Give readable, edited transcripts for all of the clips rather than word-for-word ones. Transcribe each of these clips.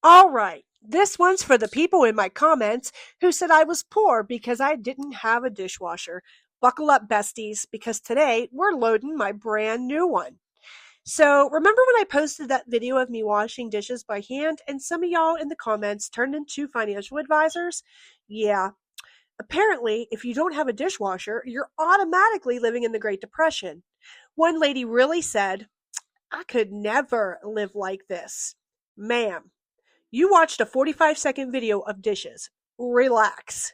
All right. This one's for the people in my comments who said I was poor because I didn't have a dishwasher. Buckle up, besties, because today we're loading my brand new one. So, remember when I posted that video of me washing dishes by hand and some of y'all in the comments turned into financial advisors? Yeah. Apparently, if you don't have a dishwasher, you're automatically living in the Great Depression. One lady really said, I could never live like this. Ma'am, you watched a 45-second video of dishes. Relax.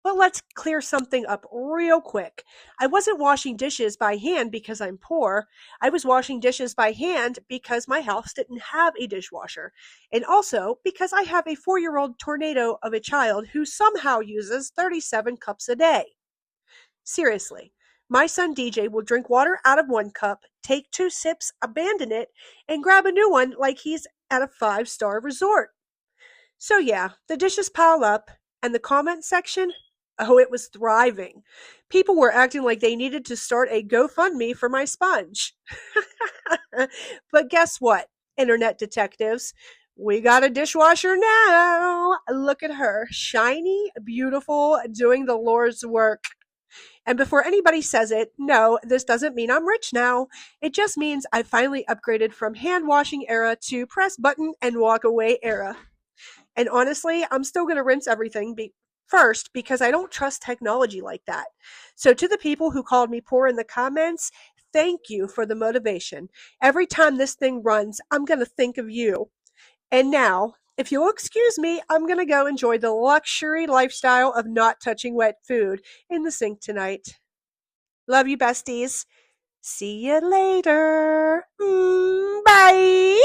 But let's clear something up real quick. I wasn't washing dishes by hand because I'm poor. I was washing dishes by hand because my house didn't have a dishwasher. And also because I have a 4-year-old tornado of a child who somehow uses 37 cups a day. Seriously. My son DJ will drink water out of one cup, take 2 sips, abandon it, and grab a new one like he's at a 5-star resort. So yeah, the dishes pile up, and the comment section, oh, it was thriving. People were acting like they needed to start a GoFundMe for my sponge. But guess what, internet detectives? We got a dishwasher now. Look at her, shiny, beautiful, doing the Lord's work. And before anybody says it, no, this doesn't mean I'm rich now. It just means I finally upgraded from hand washing era to press button and walk away era. And honestly, I'm still going to rinse everything first because I don't trust technology like that. So to the people who called me poor in the comments, thank you for the motivation. Every time this thing runs, I'm going to think of you. And now, if you'll excuse me, I'm going to go enjoy the luxury lifestyle of not touching wet food in the sink tonight. Love you, besties. See you later. Bye.